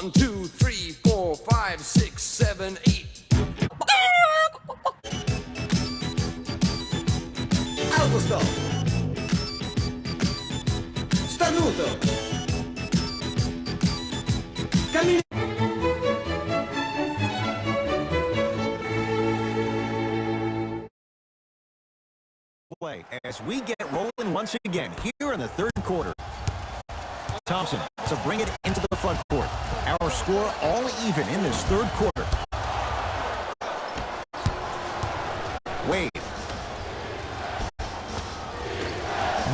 1, 2, 3, 4, 5, 6, 7, 8. Autostop. Starnuto. Cammino. Play as we get rolling once again here in the third quarter. Thompson to bring it into the front court. Our score all even in this third quarter. Wade.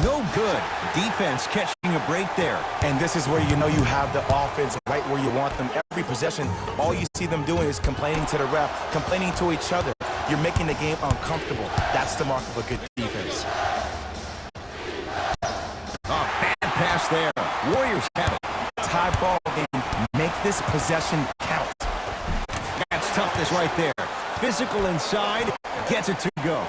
No good. Defense catching a break there. And this is where you know you have the offense right where you want them. Every possession, all you see them doing is complaining to the ref, complaining to each other. You're making the game uncomfortable. That's the mark of a good defense. Oh, bad pass there. Warriors have it. Tie ball game. Make this possession count. That's toughness right there. Physical inside. Gets it to go.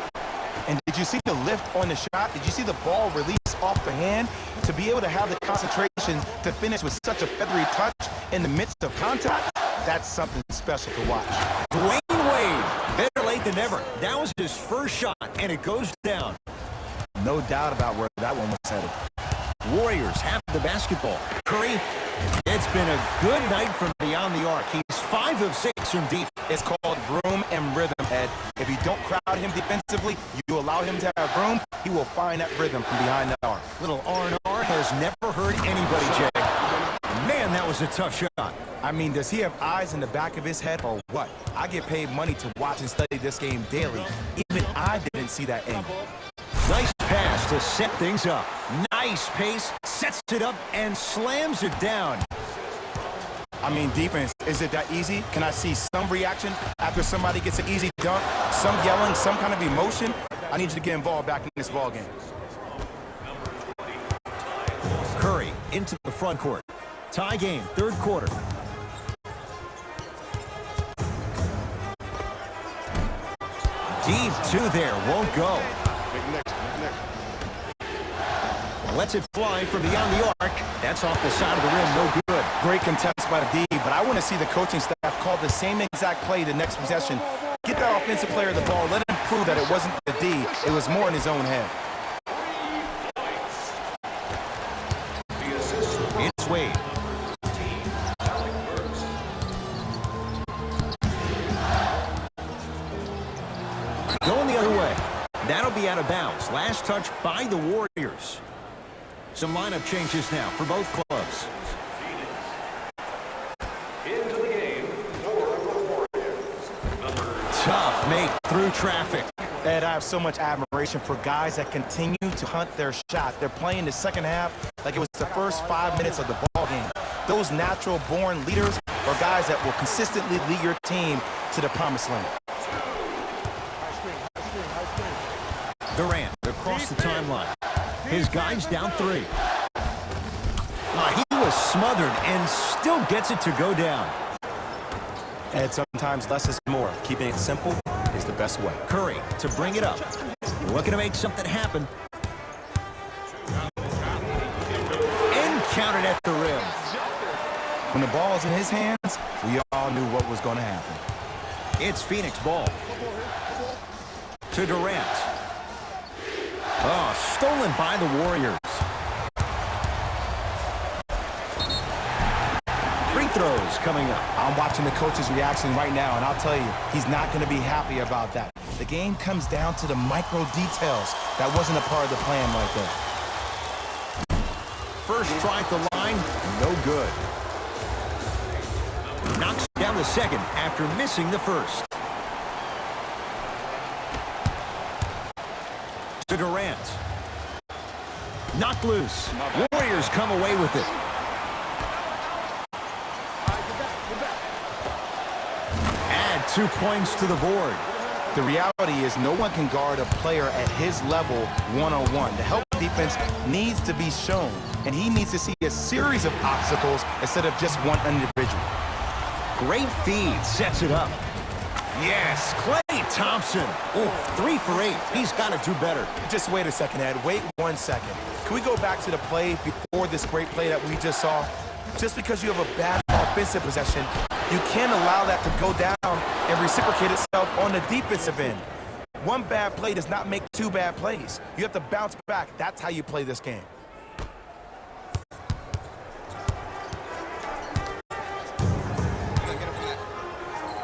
And did you see the lift on the shot? Did you see the ball release off the hand? To be able to have the concentration to finish with such a feathery touch in the midst of contact, that's something special to watch. Dwayne Wade. Better late than never. That was his first shot, and it goes down. No doubt about where that one was headed. Warriors have the basketball. Curry, it's been a good night from beyond the arc. He's 5 of 6 from deep. It's called room and rhythm, Ed. If you don't crowd him defensively, you allow him to have room, he will find that rhythm from behind the arc. Little R&R has never hurt anybody, Jay. Man, that was a tough shot. I mean, does he have eyes in the back of his head or what? I get paid money to watch and study this game daily. Even I didn't see that angle. Nice pass to set things up. Nice pace, sets it up, and slams it down. I mean, defense, is it that easy? Can I see some reaction after somebody gets an easy dunk? Some yelling, some kind of emotion? I need you to get involved back in this ball game. Curry into the front court. Tie game, third quarter. Deep two there, won't go. Lets it fly from beyond the arc. That's off the side of the rim, no good. Great contest by the D, but I want to see the coaching staff call the same exact play the next possession. Get the offensive player the ball. Let him prove that it wasn't the D. It was more in his own head. It's Wade. Going the other way. That'll be out of bounds. Last touch by the Warriors. Some lineup changes now for both clubs. Into the game for the Warriors. Tough make through traffic. Ed, I have so much admiration for guys that continue to hunt their shot. They're playing the second half like it was the first 5 minutes of the ball game. Those natural-born leaders are guys that will consistently lead your team to the promised land. Durant across the timeline. His guys down 3. He was smothered and still gets it to go down. And sometimes less is more. Keeping it simple is the best way. Curry to bring it up. Looking to make something happen. And counted at the rim. When the ball is in his hands, we all knew what was going to happen. It's Phoenix ball. To Durant. Oh, stolen by the Warriors. Free throws coming up. I'm watching the coach's reaction right now, and I'll tell you, he's not going to be happy about that. The game comes down to the micro details. That wasn't a part of the plan right there. First try at the line, no good. Knocks down the second after missing the first. To Durant. Knocked loose. Warriors come away with it. Add 2 points to the board. The reality is no one can guard a player at his level one-on-one. The help defense needs to be shown, and he needs to see a series of obstacles instead of just one individual. Great feed, sets it up. Yes, Klay Thompson. Oh, 3 for 8. He's got to do better. Just wait a second, Ed. Wait 1 second. Can we go back to the play before this great play that we just saw? Just because you have a bad offensive possession, you can't allow that to go down and reciprocate itself on the defensive end. One bad play does not make two bad plays. You have to bounce back. That's how you play this game.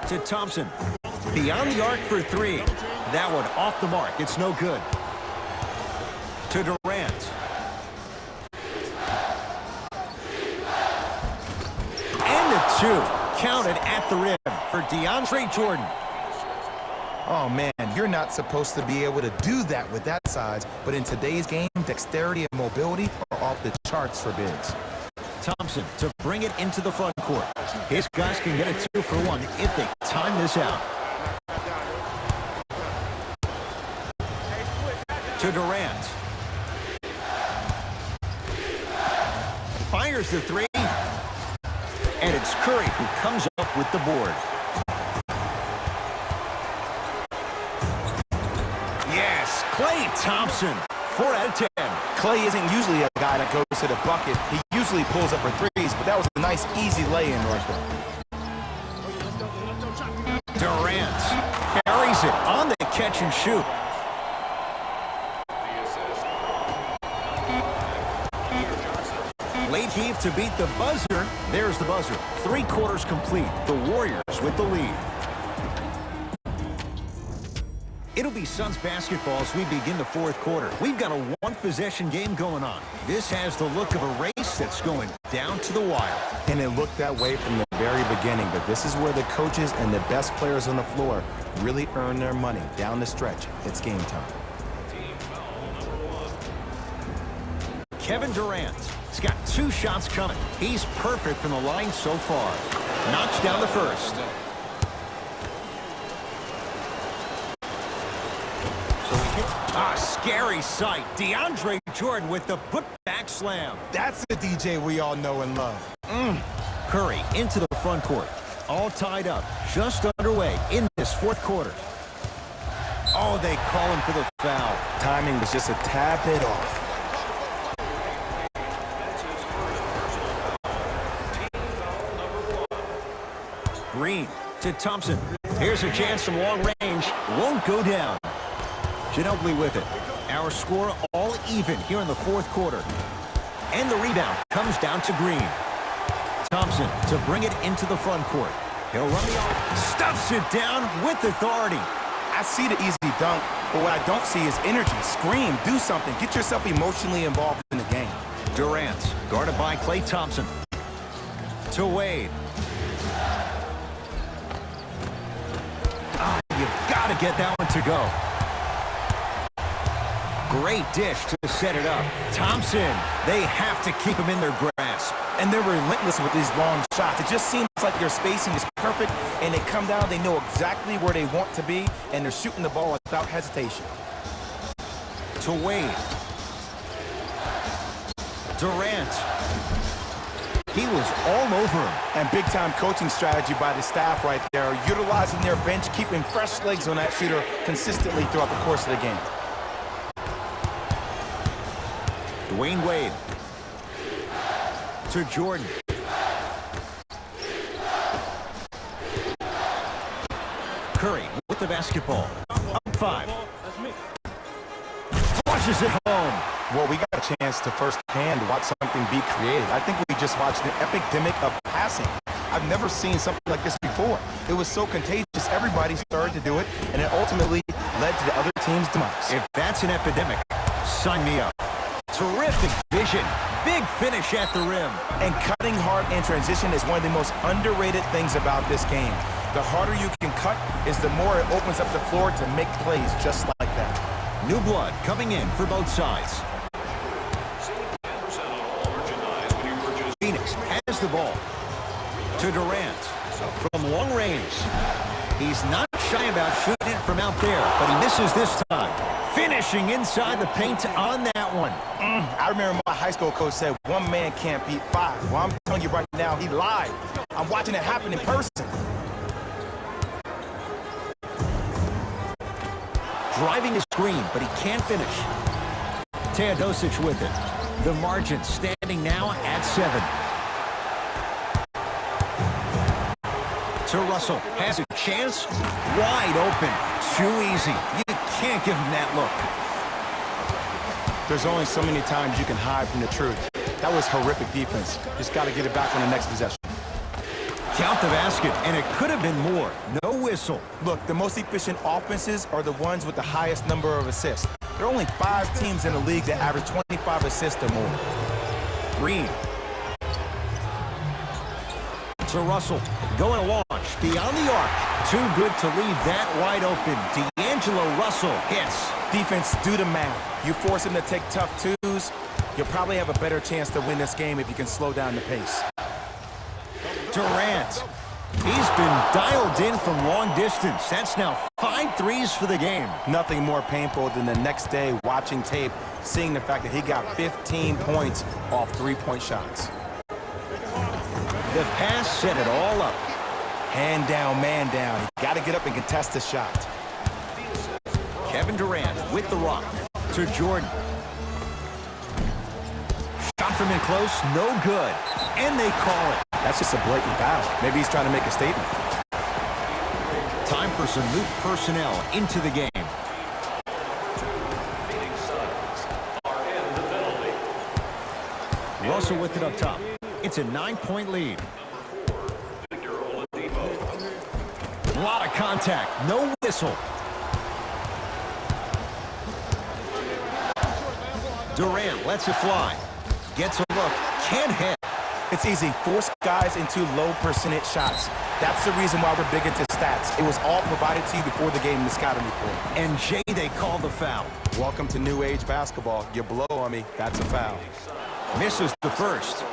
To Thompson. Beyond the arc for three. That one off the mark. It's no good. To Durant. And a two. Counted at the rim for DeAndre Jordan. Oh, man, you're not supposed to be able to do that with that size, but in today's game, dexterity and mobility are off the charts for bigs. Thompson to bring it into the front court. His guys can get a 2-for-1 if they time this out. To Durant. Fires the three. And it's Curry who comes up with the board. Yes, Klay Thompson, 4 out of 10. Klay isn't usually a guy that goes to the bucket. He usually pulls up for threes, but that was a nice, easy lay-in right there. Durant carries it on the catch and shoot. Late heave to beat the buzzer. There's the buzzer. 3 quarters complete. The Warriors with the lead. It'll be Suns basketball as we begin the 4th quarter. We've got a 1-possession game going on. This has the look of a race that's going down to the wire. And it looked that way from the very beginning, but this is where the coaches and the best players on the floor really earn their money down the stretch. It's game time. Kevin Durant. He's got 2 shots coming. He's perfect from the line so far. Knocks down the first. Scary sight. DeAndre Jordan with the putback slam. That's the DJ we all know and love. Curry into the front court. All tied up. Just underway in this 4th quarter. Oh, they call him for the foul. Timing was just a tad bit off. Green to Thompson. Here's a chance from long range. Won't go down. Ginobili with it. Our score all even here in the 4th quarter. And the rebound comes down to Green. Thompson to bring it into the front court. He'll run the arm. Stuffs it down with authority. I see the easy dunk, but what I don't see is energy. Scream, do something. Get yourself emotionally involved in the game. Durant guarded by Klay Thompson. To Wade. You've got to get that one to go. Great dish to set it up. Thompson, they have to keep him in their grasp. And they're relentless with these long shots. It just seems like their spacing is perfect, and they come down, they know exactly where they want to be, and they're shooting the ball without hesitation. To Wade. Durant. He was all over him. And big-time coaching strategy by the staff right there, utilizing their bench, keeping fresh legs on that shooter consistently throughout the course of the game. Dwayne Wade. To Jordan. Curry with the basketball. Up 5. Flushes it home. Well, we got a chance to firsthand watch something be created. I think we just watched an epidemic of passing. I've never seen something like this before. It was so contagious, everybody started to do it, and it ultimately led to the other team's demise. If that's an epidemic, sign me up. Terrific vision. Big finish at the rim. And cutting hard in transition is one of the most underrated things about this game. The harder you can cut is the more it opens up the floor to make plays just like that. New blood coming in for both sides. Phoenix has the ball. To Durant. From long range. He's not shy about shooting it from out there, but he misses this time. Finishing inside the paint on that one. I remember my high school coach said, one man can't beat 5. Well, I'm telling you right now, he lied. I'm watching it happen in person. Driving his screen, but he can't finish. Teodosic with it. The margin standing now at 7. To Russell, has a chance, wide open, too easy. You can't give him that look. There's only so many times you can hide from the truth. That was horrific defense. Just got to get it back on the next possession. Count the basket, and it could have been more. No whistle. Look, the most efficient offenses are the ones with the highest number of assists. There are only 5 teams in the league that average 25 assists or more. Green. To Russell, going to launch beyond the arc. Too good to leave that wide open. D'Angelo Russell hits. Defense, do the math. You force him to take tough twos, you'll probably have a better chance to win this game if you can slow down the pace. Durant. He's been dialed in from long distance. That's now 5 threes for the game. Nothing more painful than the next day watching tape, seeing the fact that he got 15 points off 3-point shots. The pass set it all up. Hand down, man down. You got to get up and contest the shot. Kevin Durant with the rock to Jordan. Shot from in close, no good. And they call it. That's just a blatant foul. Maybe he's trying to make a statement. Time for some new personnel into the game. Russell with it up top. It's a 9-point lead. A lot of contact, no whistle. Durant lets it fly. Gets a look, can't hit. It's easy. Force guys into low percentage shots. That's the reason why we're big into stats. It was all provided to you before the game in the scouting report. And Jay, they call the foul. Welcome to new age basketball. You blow on me, that's a foul. Misses the first.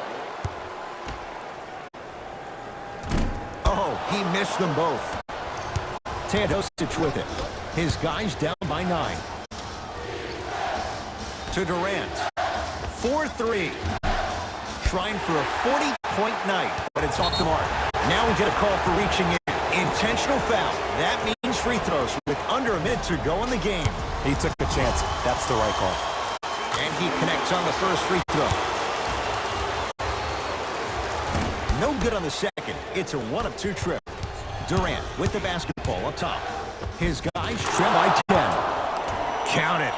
Oh, he missed them both. Teodosic with it. His guys down by 9. To Durant. 4-3. Trying for a 40-point night, but it's off the mark. Now we get a call for reaching in. Intentional foul. That means free throws with under a minute to go in the game. He took the chance. That's the right call. And he connects on the first free throw. No good on the second. It's a 1 of 2 trip. Durant with the basketball up top. His guys trail by 10. Count it.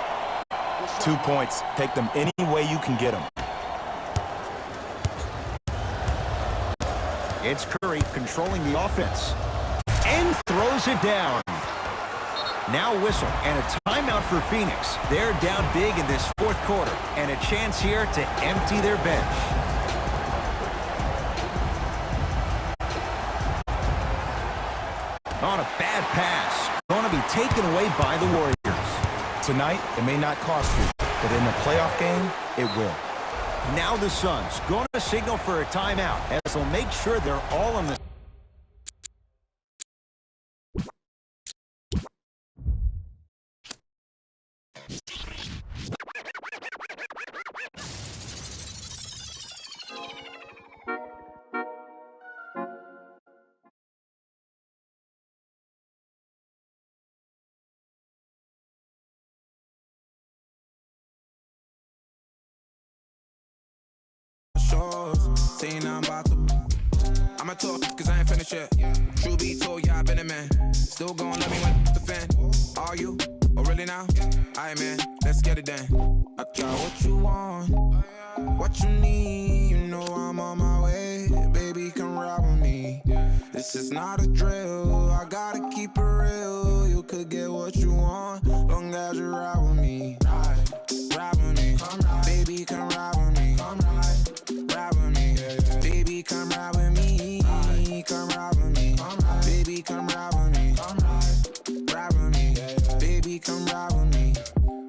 2 points. Take them any way you can get them. It's Curry controlling the offense. And throws it down. Now whistle and a timeout for Phoenix. They're down big in this 4th quarter. And a chance here to empty their bench. On a bad pass. Going to be taken away by the Warriors. Tonight, it may not cost you, but in the playoff game, it will. Now the Suns going to signal for a timeout as they'll make sure they're all on the... Saying I'm about to. I'ma talk, cause I ain't finished yet. True be told, yeah, I been a man. Still gon' love me when the fan. Are you? Oh, really now? Aight, man, let's get it done. I got what you want, what you need. You know I'm on my way. Baby, come ride with me. This is not a drill. I gotta keep it real. You could get what you want, long as you ride with me. Ride with me. Baby, come ride with me. Ride with me, baby, come ride with me. Come ride with me, baby, come ride with me. Ride with me, baby, come ride with me.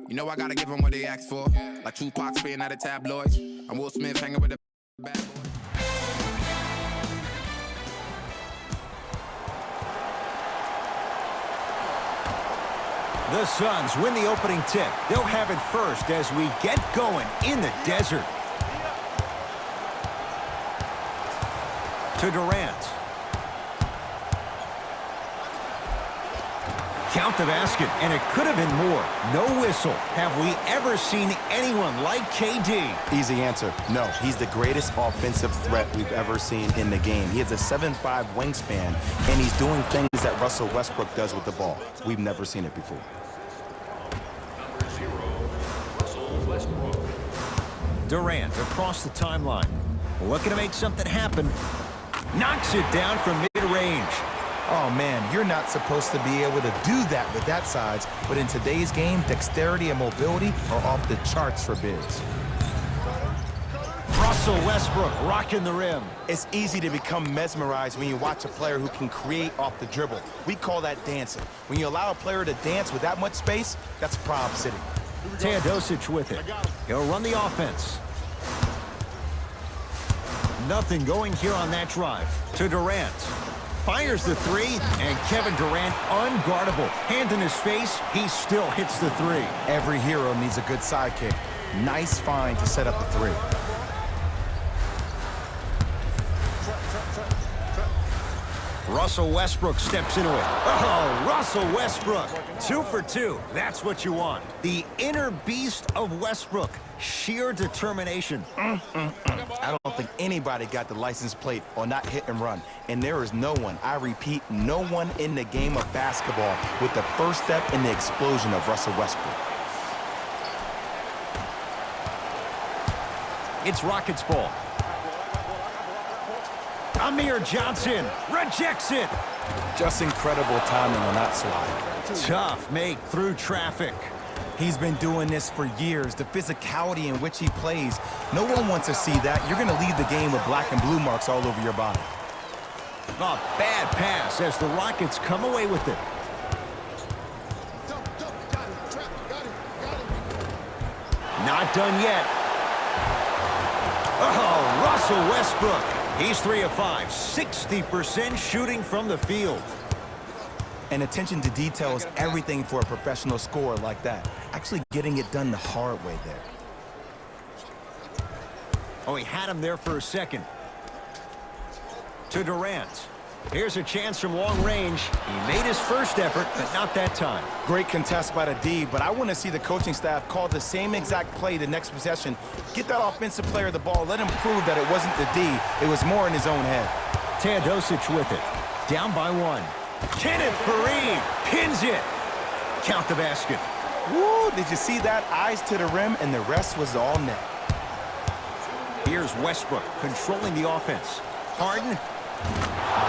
You know I gotta give them what they asked for. Like Tupac spitting out of tabloids. I'm Will Smith hanging with the bad boys. The Suns win the opening tip. They'll have it first as we get going in the desert. To Durant. Count the basket, and it could have been more. No whistle. Have we ever seen anyone like KD? Easy answer. No, he's the greatest offensive threat we've ever seen in the game. He has a 7'5" wingspan, and he's doing things that Russell Westbrook does with the ball. We've never seen it before. Number 0, Russell Westbrook. Durant across the timeline. Looking to make something happen. Knocks it down from mid-range. Oh, man, you're not supposed to be able to do that with that size, but in today's game, dexterity and mobility are off the charts for bigs. Russell Westbrook rocking the rim. It's easy to become mesmerized when you watch a player who can create off the dribble. We call that dancing. When you allow a player to dance with that much space, that's prob sitting. Teodosic with it. He'll run the offense. Nothing going here on that drive. To Durant. Fires the three, and Kevin Durant unguardable. Hand in his face, he still hits the three. Every hero needs a good sidekick. Nice find to set up the three. Russell Westbrook steps into it. Oh, Russell Westbrook. 2 for 2. That's what you want. The inner beast of Westbrook. Sheer determination. I don't think anybody got the license plate or not hit and run. And there is no one, I repeat, no one in the game of basketball with the first step in the explosion of Russell Westbrook. It's Rockets ball. Amir Johnson rejects it. Just incredible timing on that slide. Tough make through traffic. He's been doing this for years. The physicality in which he plays, no one wants to see that. You're going to leave the game with black and blue marks all over your body. A bad pass as the Rockets come away with it. Not done yet. Oh, Russell Westbrook. He's 3 of 5, 60% shooting from the field. And attention to detail is everything for a professional scorer like that. Actually getting it done the hard way there. Oh, he had him there for a second. To Durant. Here's a chance from long range. He made his first effort, but not that time. Great contest by the D, but I want to see the coaching staff call the same exact play the next possession. Get that offensive player the ball. Let him prove that it wasn't the D. It was more in his own head. Teodosic with it. Down by 1. Kenneth Faried pins it. Count the basket. Woo, did you see that? Eyes to the rim, and the rest was all net. Here's Westbrook controlling the offense. Harden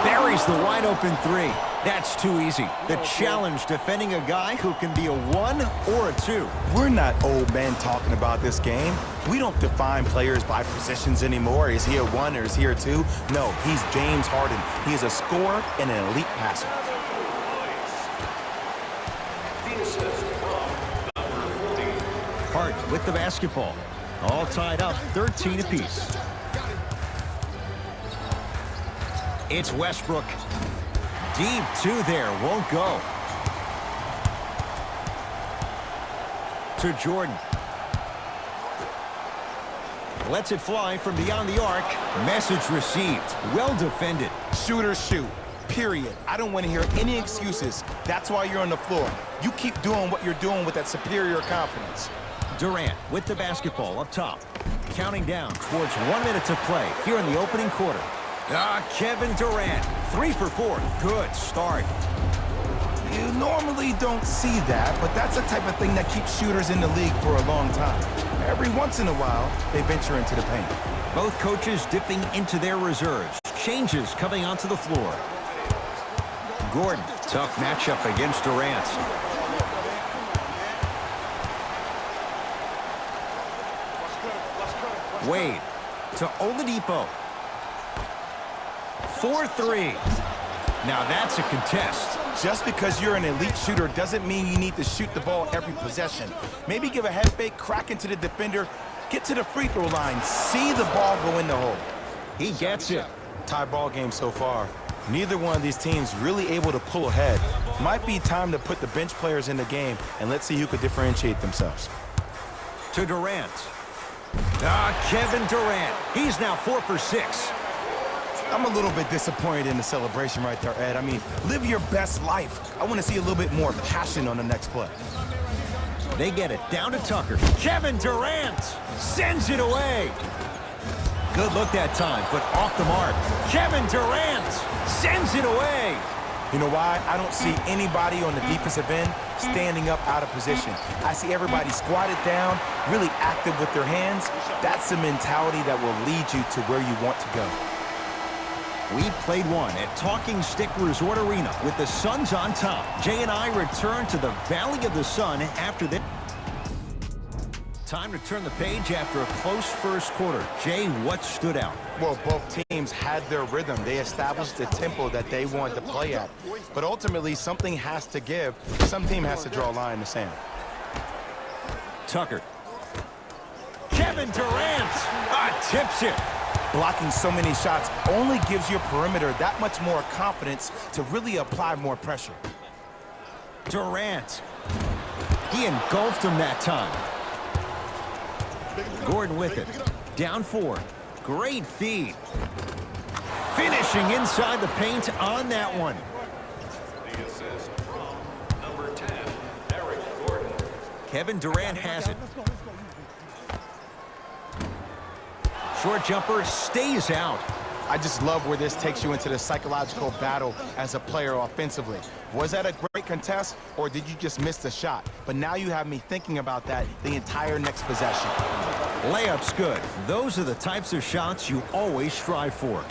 buries the wide open 3. That's too easy. The challenge defending a guy who can be a 1 or a 2. We're not old men talking about this game. We don't define players by positions anymore. Is he a 1 or is he a 2? No, he's James Harden. He is a scorer and an elite passer. The assist from number 40. Harden with the basketball. All tied up, 13 apiece. It's Westbrook. Deep 2 there, won't go. To Jordan. Lets it fly from beyond the arc. Message received. Well defended. Shooters shoot, period. I don't want to hear any excuses. That's why you're on the floor. You keep doing what you're doing with that superior confidence. Durant with the basketball up top. Counting down towards 1 minute to play here in the opening quarter. Kevin Durant, 3 for 4. Good start. You normally don't see that, but that's the type of thing that keeps shooters in the league for a long time. Every once in a while, they venture into the paint. Both coaches dipping into their reserves. Changes coming onto the floor. Gordon, tough matchup against Durant. Wade to Oladipo. 4-3. Now that's a contest. Just because you're an elite shooter doesn't mean you need to shoot the ball every possession. Maybe give a head fake, crack into the defender, get to the free throw line, see the ball go in the hole. He gets it. Tie ball game so far. Neither one of these teams really able to pull ahead. Might be time to put the bench players in the game, and let's see who could differentiate themselves. To Durant. Kevin Durant. He's now 4 for 6. I'm a little bit disappointed in the celebration right there, Ed. I mean, live your best life. I want to see a little bit more passion on the next play. They get it down to Tucker. Kevin Durant sends it away. Good look that time, but off the mark. Kevin Durant sends it away. You know why? I don't see anybody on the defensive end standing up out of position. I see everybody squatted down, really active with their hands. That's the mentality that will lead you to where you want to go. We played one at Talking Stick Resort Arena with the Suns on top. Jay and I return to the Valley of the Sun after this. Time to turn the page after a close first quarter. Jay, what stood out? Well, both teams had their rhythm. They established the tempo that they wanted to play at. But ultimately, something has to give. Some team has to draw a line in the sand. Tucker. Kevin Durant tips it. Blocking so many shots only gives your perimeter that much more confidence to really apply more pressure. Durant. He engulfed him that time. Gordon with it. Down 4. Great feed. Finishing inside the paint on that one. The assist from number 10, Eric Gordon. Kevin Durant has it. Short jumper stays out. I just love where this takes you into the psychological battle as a player offensively. Was that a great contest, or did you just miss the shot? But now you have me thinking about that the entire next possession. Layup's good. Those are the types of shots you always strive for.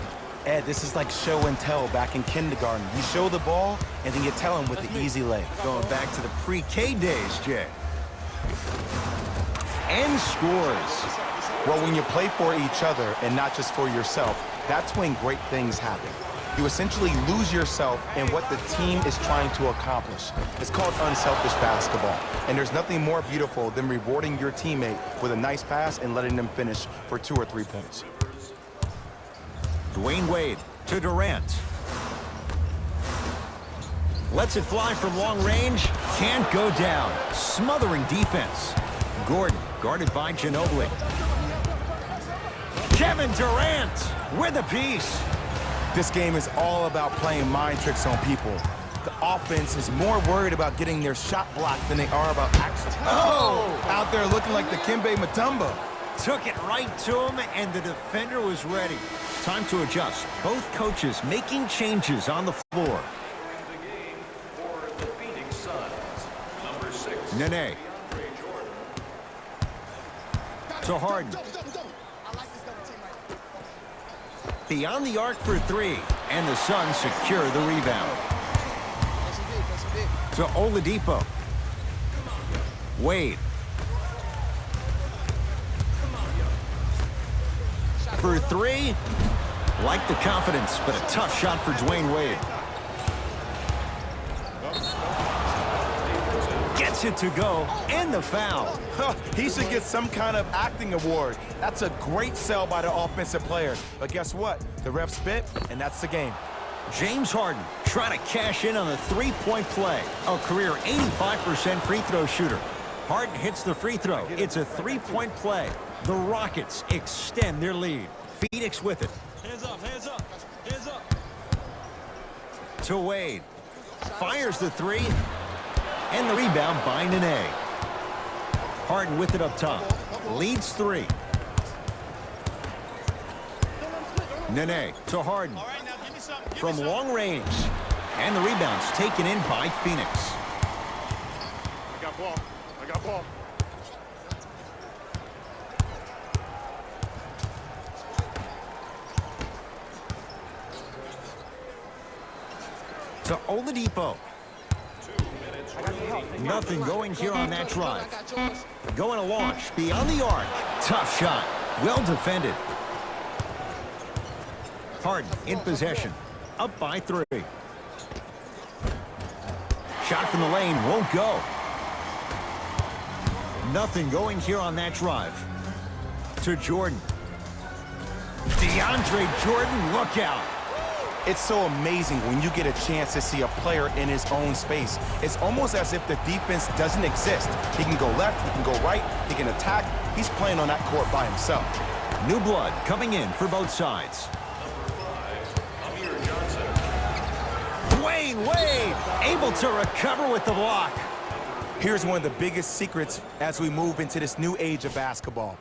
Ed, this is like show and tell back in kindergarten. You show the ball, and then you tell them with the easy lay. Going back to the pre-K days, Jay. And scores. Well, when you play for each other and not just for yourself, that's when great things happen. You essentially lose yourself in what the team is trying to accomplish. It's called unselfish basketball. And there's nothing more beautiful than rewarding your teammate with a nice pass and letting them finish for 2 or 3 points. Dwayne Wade to Durant. Lets it fly from long range. Can't go down. Smothering defense. Gordon guarded by Ginobili. Kevin Durant with a piece. This game is all about playing mind tricks on people. The offense is more worried about getting their shot blocked than they are about actually. Oh! Out there looking like the Kimbe Mutombo. Took it right to him, and the defender was ready. Time to adjust. Both coaches making changes on the floor. Entering the game for the Phoenix Suns, number 6, Nene to Harden. Beyond the arc for 3, and the Suns secure the rebound. To Oladipo. Wade. For 3. Like the confidence, but a tough shot for Dwayne Wade. Gets it to go, and the foul. He should get some kind of acting award. That's a great sell by the offensive player. But guess what? The ref spit, and that's the game. James Harden trying to cash in on a 3-point play. A career 85% free throw shooter. Harden hits the free throw. It's a 3-point play. The Rockets extend their lead. Phoenix with it. Hands up, hands up, hands up. To Wade. Fires the 3. And the rebound by Nene. Harden with it up top. Leads 3. Nene to Harden. From long range. And the rebound's taken in by Phoenix. I got ball. I got ball. To Oladipo. Nothing going here on that drive. Going to launch beyond the arc. Tough shot. Well defended. Harden in possession. Up by 3. Shot from the lane won't go. Nothing going here on that drive. To Jordan. DeAndre Jordan, look out. It's so amazing when you get a chance to see a player in his own space. It's almost as if the defense doesn't exist. He can go left, he can go right, he can attack. He's playing on that court by himself. New blood coming in for both sides. Dwayne Wade able to recover with the block. Here's one of the biggest secrets as we move into this new age of basketball,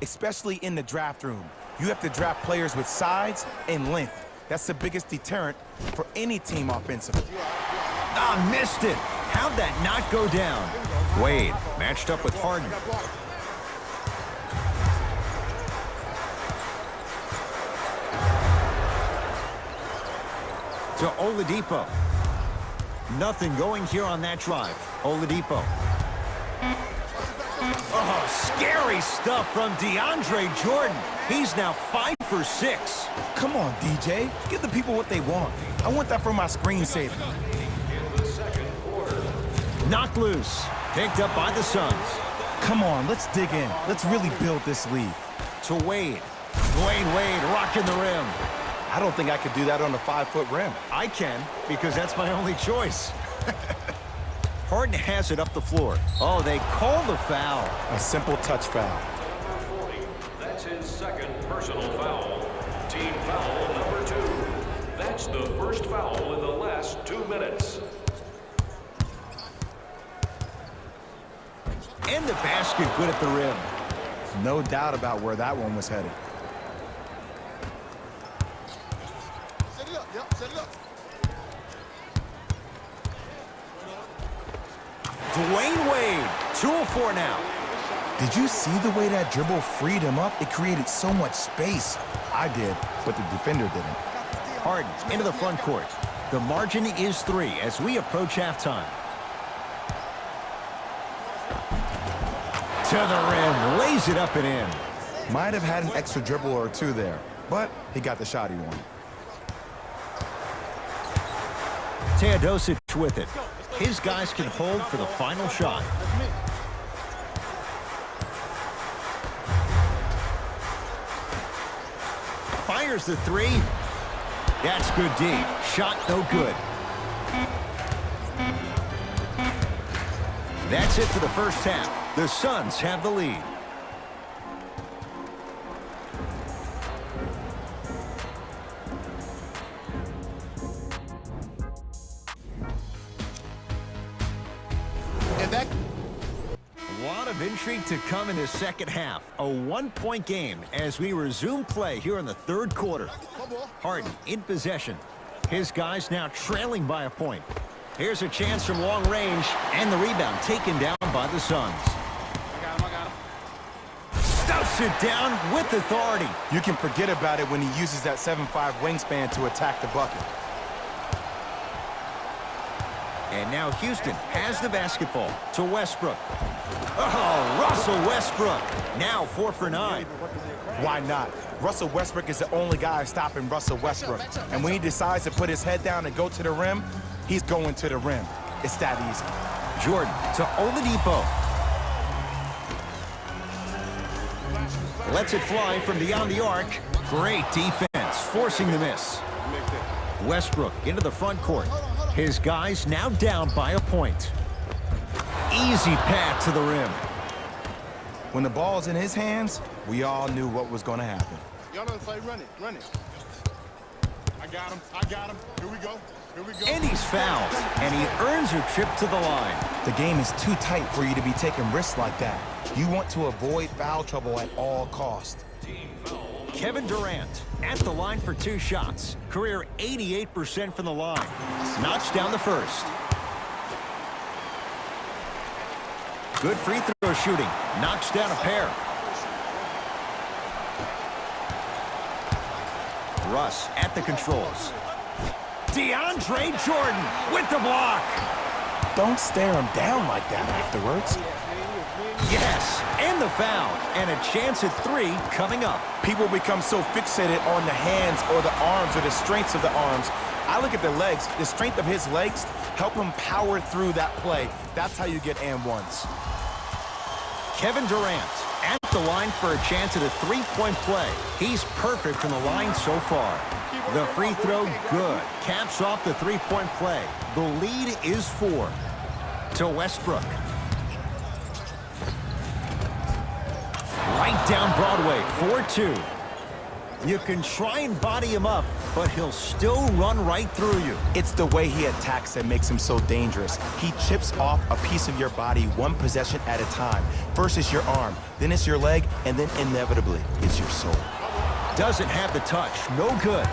especially in the draft room. You have to draft players with size and length. That's the biggest deterrent for any team offensively. Ah, missed it. How'd that not go down? Wade matched up with Harden. To Oladipo. Nothing going here on that drive. Oladipo. Oh, scary stuff from DeAndre Jordan. He's now 5 for 6. Come on, DJ. Give the people what they want. I want that for my screensaver. Knocked loose. Picked up by the Suns. Come on, let's dig in. Let's really build this lead. To Wade. Dwayne Wade rocking the rim. I don't think I could do that on a 5-foot rim. I can, because that's my only choice. Harden has it up the floor. Oh, they call the foul. A simple touch foul. Number 40. That's his second personal foul. Team foul number 2. That's the first foul in the last 2 minutes. And the basket good at the rim. No doubt about where that one was headed. Set it up, yep, set it up. Dwayne Wade, 2 of 4 now. Did you see the way that dribble freed him up? It created so much space. I did, but the defender didn't. Harden into the front court. The margin is 3 as we approach halftime. To the rim, lays it up and in. Might have had an extra dribble or two there, but he got the shot he wanted. Teodosic with it. His guys can hold for the final shot. Fires the 3. That's good deep. Shot no good. That's it for the first half. The Suns have the lead. A lot of intrigue to come in the second half. A 1-point game as we resume play here in the third quarter. Harden in possession. His guys now trailing by a point. Here's a chance from long range, and the rebound taken down by the Suns. I got him. Stuffs it down with authority. You can forget about it when he uses that 7'5" wingspan to attack the bucket. And now Houston has the basketball to Westbrook. Oh, Russell Westbrook. Now 4 for 9. Why not? Russell Westbrook is the only guy stopping Russell Westbrook. And when he decides to put his head down and go to the rim, he's going to the rim. It's that easy. Jordan to Oladipo. Lets it fly from beyond the arc. Great defense, forcing the miss. Westbrook into the front court. His guys now down by a point. Easy path to the rim. When the ball's in his hands, we all knew what was going to happen. Y'all know the play, run it. I got him. Here we go. And he's fouled, and he earns a trip to the line. The game is too tight for you to be taking risks like that. You want to avoid foul trouble at all costs. Kevin Durant at the line for 2 shots. Career 88% from the line. Knocks down the first. Good free throw shooting. Knocks down a pair. Russ at the controls. DeAndre Jordan with the block. Don't stare him down like that afterwards. Yes, and the foul. And a chance at 3 coming up. People become so fixated on the hands or the arms or the strengths of the arms. I look at the legs. The strength of his legs help him power through that play. That's how you get and ones. Kevin Durant at the line for a chance at a 3-point play. He's perfect from the line so far. The free throw, good. Caps off the 3-point play. The lead is 4 to Westbrook. Right down Broadway, 4-2. You can try and body him up, but he'll still run right through you. It's the way he attacks that makes him so dangerous. He chips off a piece of your body one possession at a time. First it's your arm, then it's your leg, and then inevitably it's your soul. Doesn't have the touch. No good.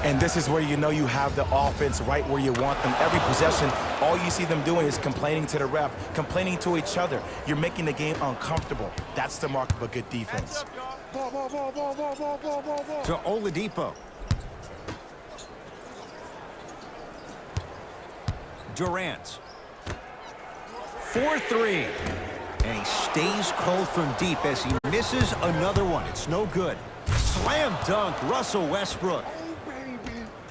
And this is where you know you have the offense right where you want them. Every possession, all you see them doing is complaining to the ref, complaining to each other. You're making the game uncomfortable. That's the mark of a good defense. To Oladipo. Durant. 4-3. And he stays cold from deep as he misses another one. It's no good. Slam dunk, Russell Westbrook.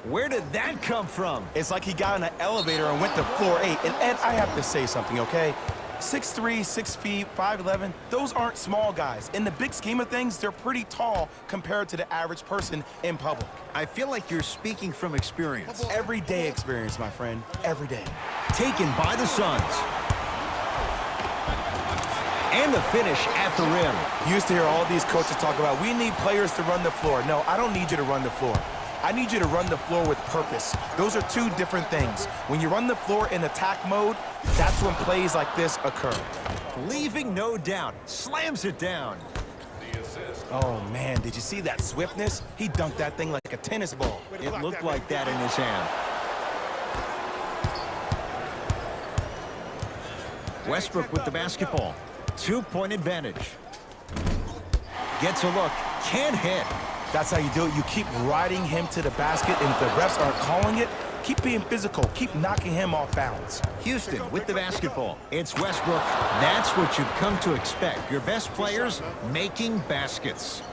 Where did that come from? It's like he got in an elevator and went to floor 8. And Ed, I have to say something, okay? 6'3", 6 feet, 5'11", those aren't small guys. In the big scheme of things, they're pretty tall compared to the average person in public. I feel like you're speaking from experience. Everyday experience, my friend. Every day. Taken by the Suns. And the finish at the rim. You used to hear all these coaches talk about, we need players to run the floor. No, I don't need you to run the floor. I need you to run the floor with purpose. Those are two different things. When you run the floor in attack mode, that's when plays like this occur. Leaving no doubt. Slams it down. Oh, man, did you see that swiftness? He dunked that thing like a tennis ball. It looked like that in his hand. Westbrook with the basketball. 2-point advantage. Gets a look. Can't hit. That's how you do it. You keep riding him to the basket, and if the refs aren't calling it, keep being physical. Keep knocking him off balance. Houston with the basketball. It's Westbrook. That's what you've come to expect. Your best players making baskets.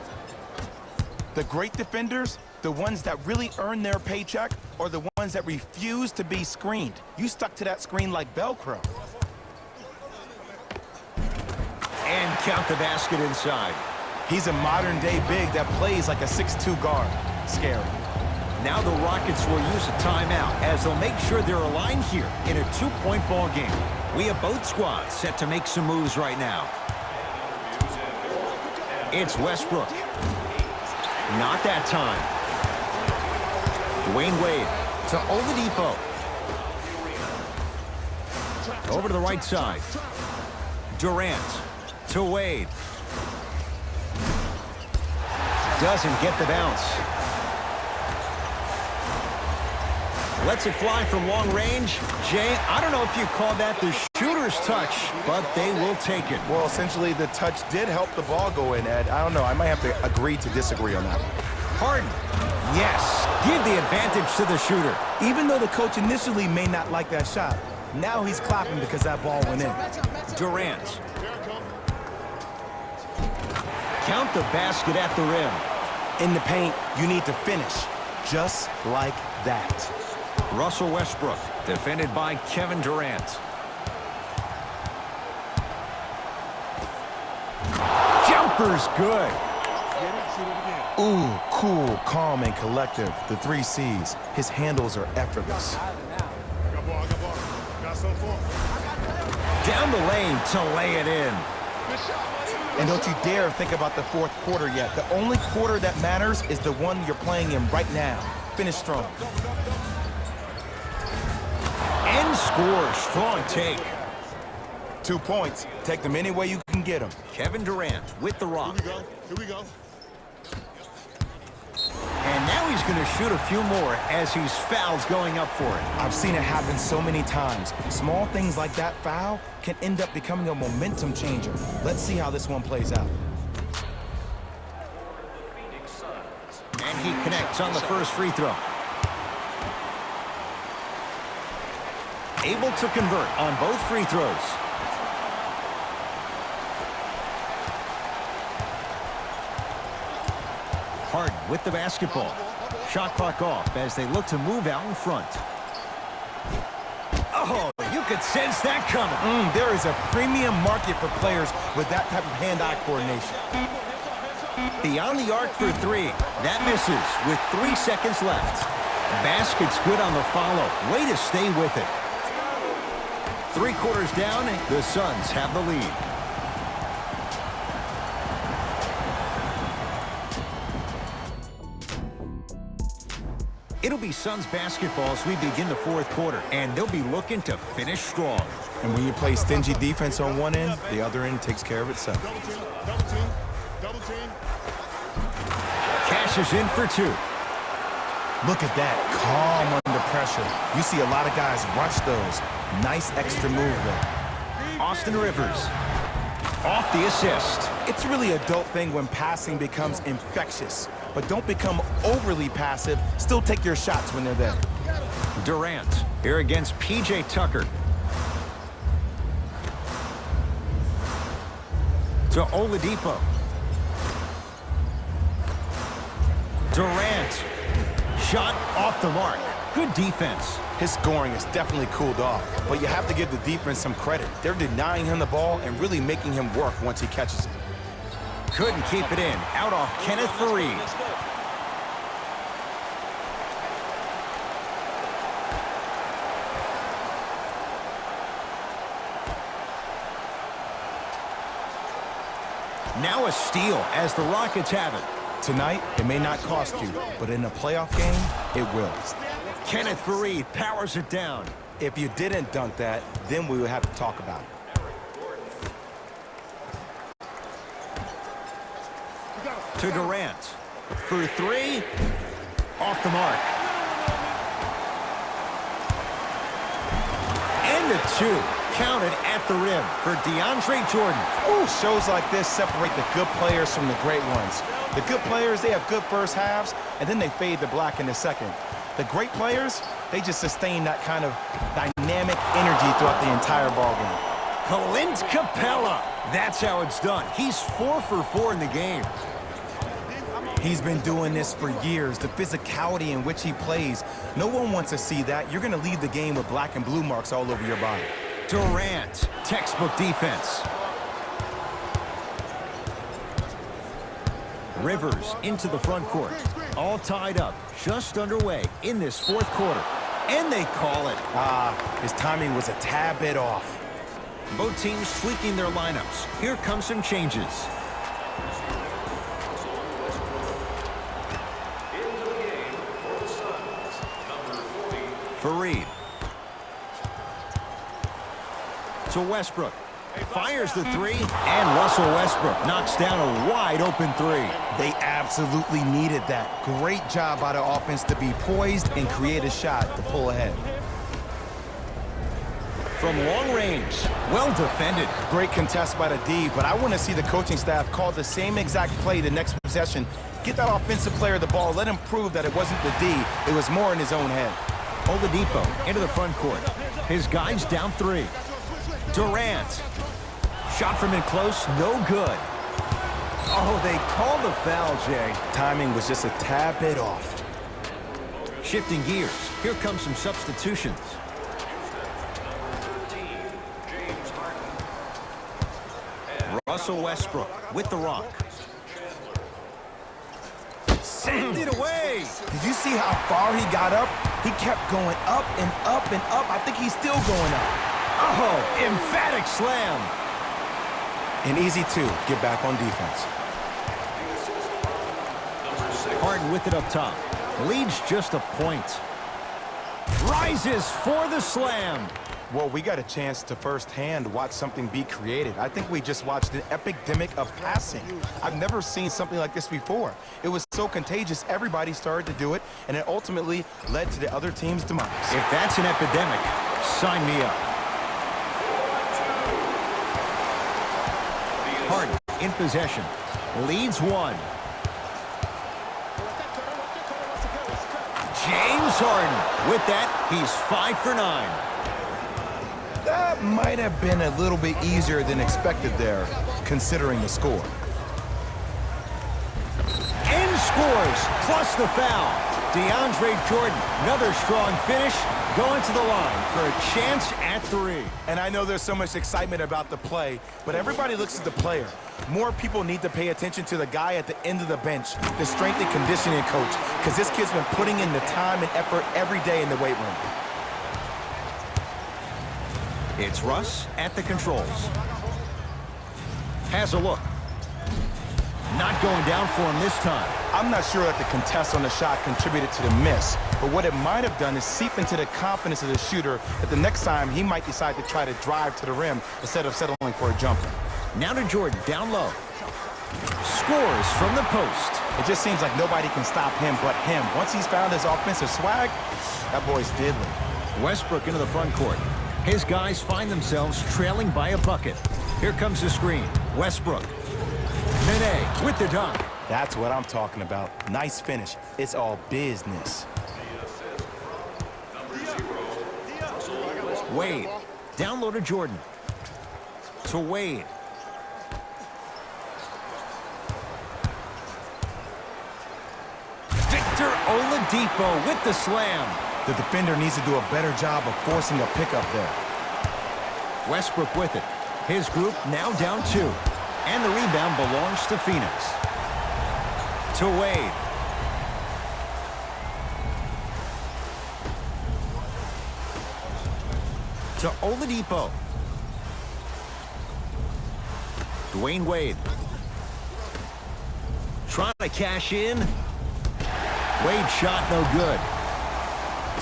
The great defenders, the ones that really earn their paycheck, or the ones that refuse to be screened. You stuck to that screen like Velcro. And count the basket inside. He's a modern-day big that plays like a 6'2" guard. Scary. Now the Rockets will use a timeout as they'll make sure they're aligned here in a 2-point ball game. We have both squads set to make some moves right now. It's Westbrook. Not that time. Dwayne Wade to Oladipo. Over to the right side. Durant to Wade. Doesn't get the bounce. Lets it fly from long range. Jay, I don't know if you call that the shooter's touch, but they will take it. Well, essentially, the touch did help the ball go in, Ed. I don't know. I might have to agree to disagree on that. Harden. Yes. Give the advantage to the shooter. Even though the coach initially may not like that shot, now he's clapping because that ball went in. Durant. Count the basket at the rim. In the paint, you need to finish just like that. Russell Westbrook, defended by Kevin Durant. Jumper's good. Ooh, cool, calm, and collective. The 3 C's. His handles are effortless. Down the lane to lay it in. And don't you dare think about the fourth quarter yet. The only quarter that matters is the one you're playing in right now. Finish strong. And score. Strong take. 2 points. Take them any way you can get them. Kevin Durant with the rock. Here we go. And now he's going to shoot a few more as he's fouled going up for it. I've seen it happen so many times. Small things like that foul can end up becoming a momentum changer. Let's see how this one plays out. And he connects on the first free throw. Able to convert on both free throws. Harden with the basketball. Shot clock off as they look to move out in front. Oh, you could sense that coming. There is a premium market for players with that type of hand-eye coordination. Beyond the arc for 3. That misses with 3 seconds left. Basket's good on the follow. Way to stay with it. 3 quarters down, the Suns have the lead. It'll be Suns basketball as we begin the fourth quarter, and they'll be looking to finish strong. And when you play stingy defense on one end, the other end takes care of itself. Double team, double team, double team. Cashes in for two. Look at that, calm under pressure. You see a lot of guys rush those. Nice extra move there. Austin Rivers off the assist. It's really a dope thing when passing becomes infectious. But don't become overly passive. Still take your shots when they're there. Durant here against P.J. Tucker. To Oladipo. Durant. Shot off the mark. Good defense. His scoring is definitely cooled off, but you have to give the defense some credit. They're denying him the ball and really making him work once he catches it. Couldn't keep it in. Out off Kenneth Faried. Now a steal as the Rockets have it. Tonight, it may not cost you, but in a playoff game, it will. Kenneth Faried powers it down. If you didn't dunk that, then we would have to talk about it. To Durant. For three. Off the mark. And a two. Counted at the rim for DeAndre Jordan. Ooh, shows like this separate the good players from the great ones. The good players, they have good first halves, and then they fade to black in the second. The great players, they just sustain that kind of dynamic energy throughout the entire ballgame. Clint Capella. That's how it's done. He's 4 for 4 in the game. He's been doing this for years. The physicality in which he plays, no one wants to see that. You're going to leave the game with black and blue marks all over your body. Durant, textbook defense. Rivers into the front court. All tied up, just underway in this fourth quarter. And they call it. His timing was a tad bit off. Both teams tweaking their lineups. Here come some changes. Faried. To Westbrook. Fires the three, and Russell Westbrook knocks down a wide-open three. They absolutely needed that. Great job by the offense to be poised and create a shot to pull ahead. From long range, well defended. Great contest by the D, but I want to see the coaching staff call the same exact play the next possession. Get that offensive player the ball. Let him prove that it wasn't the D. It was more in his own head. Oladipo into the front court. His guys down three. Durant. Shot from in close, no good. Oh, they call the foul, Jay. Timing was just a tad bit off. Shifting gears, here comes some substitutions. Russell Westbrook with the rock. Send it away. Did you see how far he got up? He kept going up and up and up. I think he's still going up. Oh, emphatic slam. An easy two. Get back on defense. Harden with it up top. Leads just a point. Rises for the slam. Well, we got a chance to firsthand watch something be created. I think we just watched an epidemic of passing. I've never seen something like this before. It was so contagious, everybody started to do it, and it ultimately led to the other team's demise. If that's an epidemic, sign me up. Harden in possession. Leads one. James Harden. With that, he's 5 for 9. That might have been a little bit easier than expected there, considering the score. And scores, plus the foul. DeAndre Jordan, another strong finish, going to the line for a chance at 3. And I know there's so much excitement about the play, but everybody looks at the player. More people need to pay attention to the guy at the end of the bench, the strength and conditioning coach, because this kid's been putting in the time and effort every day in the weight room. It's Russ at the controls. Has a look. Not going down for him this time. I'm not sure that the contest on the shot contributed to the miss, but what it might have done is seep into the confidence of the shooter that the next time he might decide to try to drive to the rim instead of settling for a jumper. Now to Jordan, down low. Scores from the post. It just seems like nobody can stop him but him. Once he's found his offensive swag, that boy's diddly. Westbrook into the front court. His guys find themselves trailing by a bucket. Here comes the screen. Westbrook. Nene with the dunk. That's what I'm talking about. Nice finish. It's all business. Wade. Down low to Jordan. To Wade. Victor Oladipo with the slam. The defender needs to do a better job of forcing a pickup there. Westbrook with it. His group now down 2. And the rebound belongs to Phoenix. To Wade. To Oladipo. Dwayne Wade. Trying to cash in. Wade shot no good.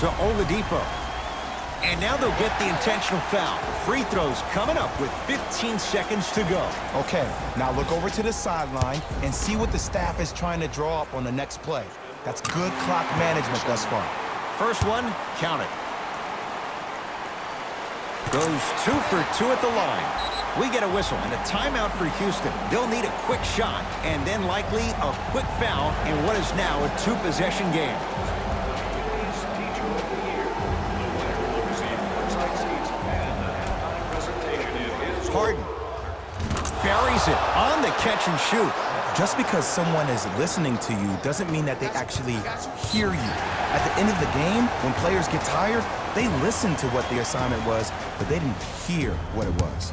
To Oladipo. And now they'll get the intentional foul. Free throws coming up with 15 seconds to go. Okay, now look over to the sideline and see what the staff is trying to draw up on the next play. That's good clock management thus far. First one, count it. Goes 2 for 2 at the line. We get a whistle and a timeout for Houston. They'll need a quick shot and then likely a quick foul in what is now a 2-possession game. Harden buries it on the catch and shoot. Just because someone is listening to you doesn't mean that they actually hear you. At the end of the game, when players get tired, they listen to what the assignment was, but they didn't hear what it was.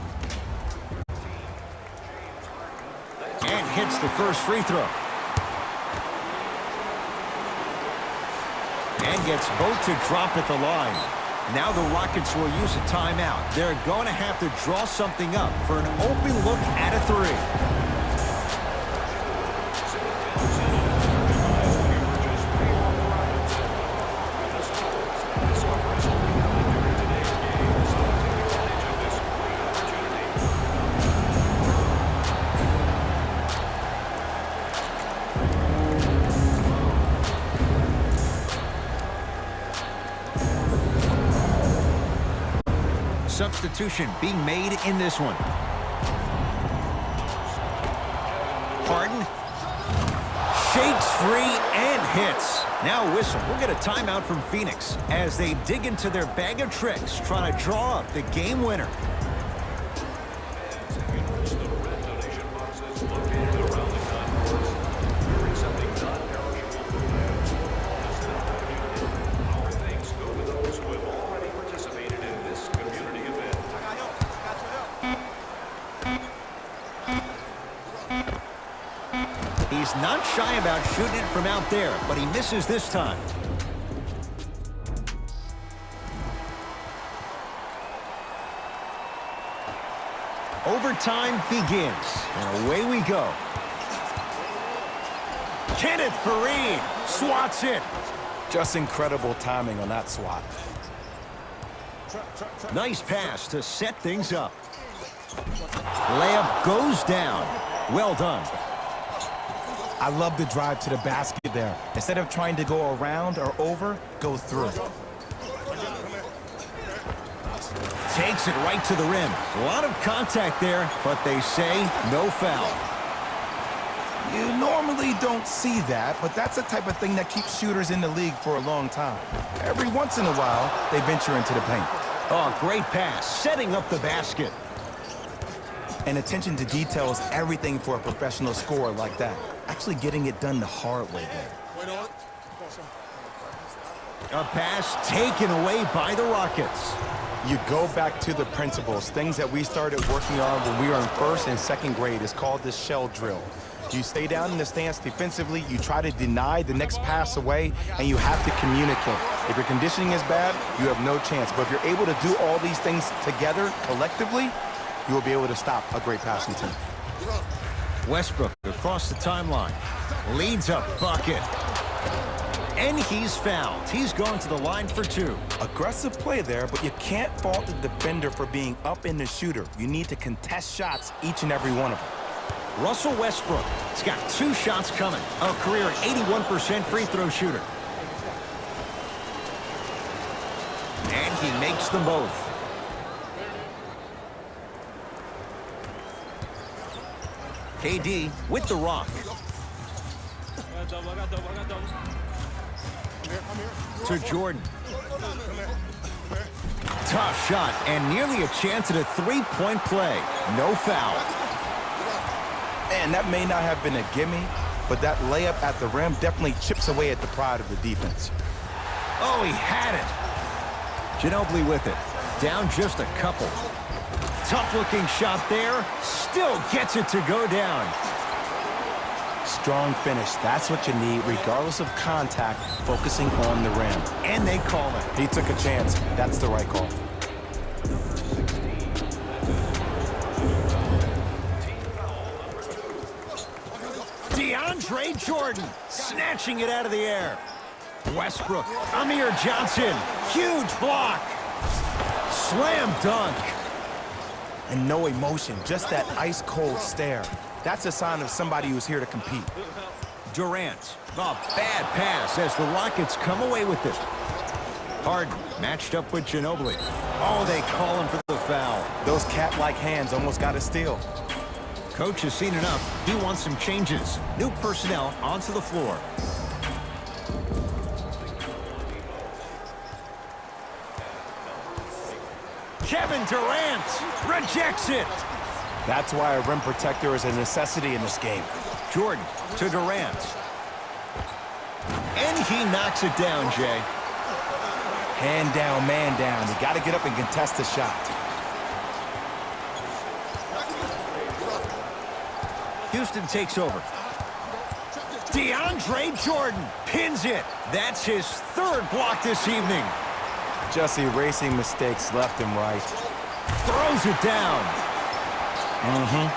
And hits the first free throw. And gets both to drop at the line. Now the Rockets will use a timeout. They're going to have to draw something up for an open look at a 3. Substitution being made in this one. Harden shakes free and hits. Now a whistle. We'll get a timeout from Phoenix as they dig into their bag of tricks trying to draw up the game winner. He's not shy about shooting it from out there, but he misses this time. Overtime begins, and away we go. Kenneth Faried swats it. Just incredible timing on that swat. Nice pass to set things up. Layup goes down. Well done. I love the drive to the basket there. Instead of trying to go around or over, go through. Takes it right to the rim. A lot of contact there, but they say no foul. You normally don't see that, but that's the type of thing that keeps shooters in the league for a long time. Every once in a while, they venture into the paint. Oh, great pass, setting up the basket. And attention to detail is everything for a professional scorer like that. Actually getting it done the hard way there. A pass taken away by the Rockets. You go back to the principles, things that we started working on when we were in first and second grade. It's called the shell drill. You stay down in the stance defensively, you try to deny the next pass away, and you have to communicate. If your conditioning is bad, you have no chance. But if you're able to do all these things together, collectively, you will be able to stop a great passing team. Westbrook across the timeline. Leads a bucket. And he's fouled. He's going to the line for 2. Aggressive play there, but you can't fault the defender for being up in the shooter. You need to contest shots, each and every one of them. Russell Westbrook has got 2 shots coming. A career 81% free throw shooter. And he makes them both. KD with the rock. To Jordan. Tough shot and nearly a chance at a 3-point play. No foul. And that may not have been a gimme, but that layup at the rim definitely chips away at the pride of the defense. Oh, he had it. Ginobili with it. Down just a couple. Tough-looking shot there. Still gets it to go down. Strong finish. That's what you need, regardless of contact, focusing on the rim. And they call it. He took a chance. That's the right call. DeAndre Jordan snatching it out of the air. Westbrook, Amir Johnson, huge block. Slam dunk. And no emotion, just that ice-cold stare. That's a sign of somebody who's here to compete. Durant, a bad pass as the Rockets come away with it. Harden matched up with Ginobili. Oh, they call him for the foul. Those cat-like hands almost got a steal. Coach has seen enough. He wants some changes. New personnel onto the floor. Kevin Durant rejects it. That's why a rim protector is a necessity in this game. Jordan to Durant. And he knocks it down, Jay. Hand down, man down. You got to get up and contest the shot. Houston takes over. DeAndre Jordan pins it. That's his 3rd block this evening. Just erasing mistakes left and right. Throws it down.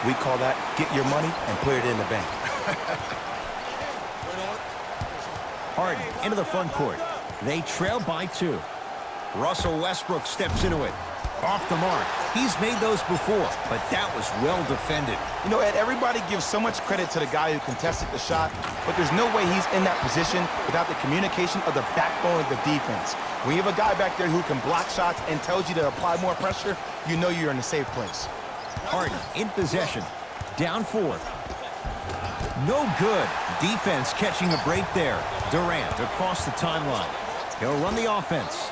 We call that get your money and put it in the bank. Harden into the front court. They trail by 2. Russell Westbrook steps into it. Off the mark. He's made those before, but that was well defended. You know, Ed, everybody gives so much credit to the guy who contested the shot, but there's no way he's in that position without the communication of the backbone of the defense. When you have a guy back there who can block shots and tells you to apply more pressure, you know you're in a safe place. Harden in possession. Down 4. No good. Defense catching a break there. Durant across the timeline. He'll run the offense.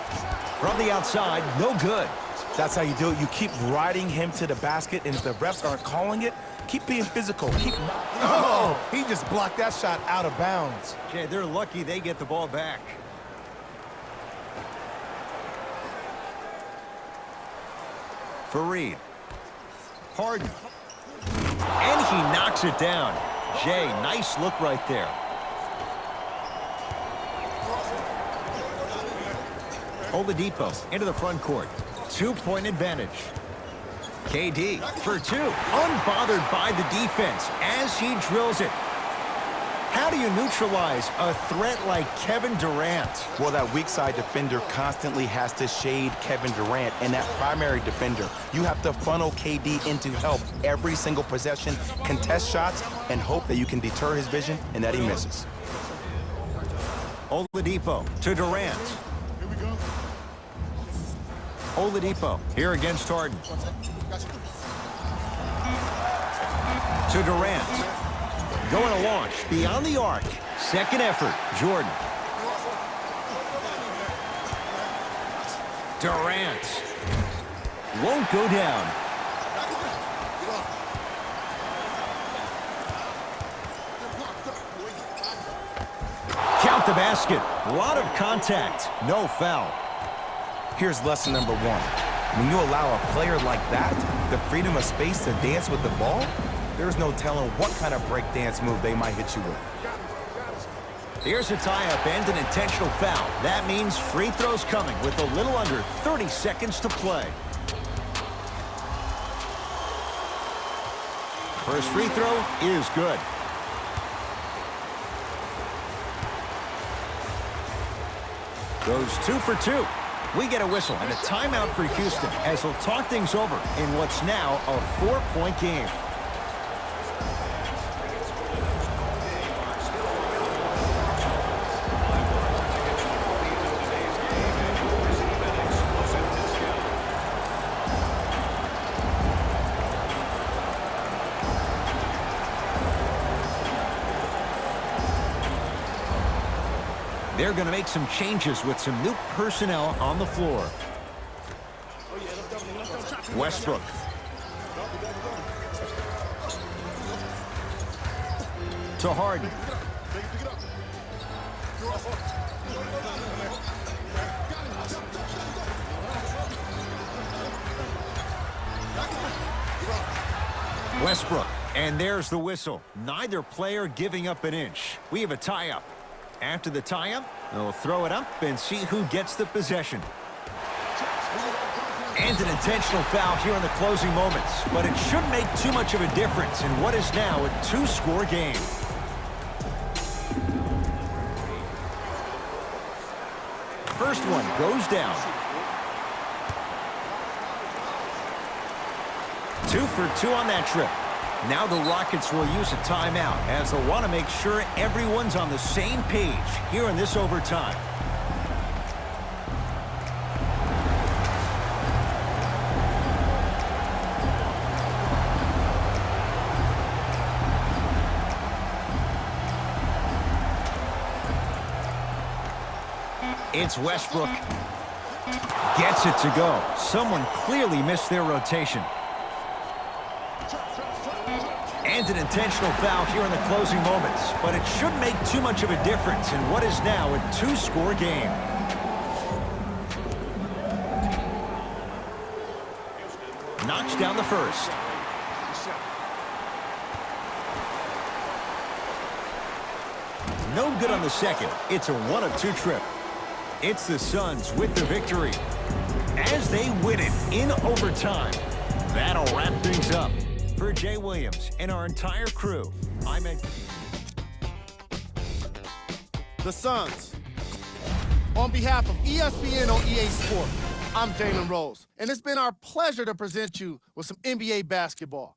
From the outside, no good. That's how you do it. You keep riding him to the basket, and if the refs aren't calling it, keep being physical. Oh, he just blocked that shot out of bounds. Jay, they're lucky they get the ball back. Fareed. Harden. And he knocks it down. Jay, nice look right there. Oladipo into the front court. 2-point advantage. KD for 2. Unbothered by the defense as he drills it. How do you neutralize a threat like Kevin Durant? Well, that weak side defender constantly has to shade Kevin Durant, and that primary defender, you have to funnel KD into help every single possession, contest shots, and hope that you can deter his vision and that he misses. Oladipo to Durant. Oladipo here against Harden. To Durant. Going to launch beyond the arc. Second effort, Jordan. Durant. Won't go down. Count the basket. A lot of contact. No foul. Here's lesson number 1. When you allow a player like that the freedom of space to dance with the ball, there's no telling what kind of break dance move they might hit you with. Here's a tie-up and an intentional foul. That means free throws coming with a little under 30 seconds to play. First free throw is good. Goes 2 for 2. We get a whistle and a timeout for Houston as they'll talk things over in what's now a 4-point game. They're going to make some changes with some new personnel on the floor. Westbrook. To Harden. Westbrook. And there's the whistle. Neither player giving up an inch. We have a tie-up. After the tie-up, they'll throw it up and see who gets the possession. And an intentional foul here in the closing moments, but it shouldn't make too much of a difference in what is now a 2-score game. First one goes down. 2 for 2 on that trip. Now the Rockets will use a timeout as they'll want to make sure everyone's on the same page here in this overtime. It's Westbrook. Gets it to go. Someone clearly missed their rotation. And an intentional foul here in the closing moments, but it shouldn't make too much of a difference in what is now a 2-score game. Knocks down the first. No good on the second. It's a 1-of-2 trip. It's the Suns with the victory as they win it in overtime. That'll wrap things up. For Jay Williams and our entire crew, I'm Ed. The Suns. On behalf of ESPN on EA Sports, I'm Jalen Rose, and it's been our pleasure to present you with some NBA basketball.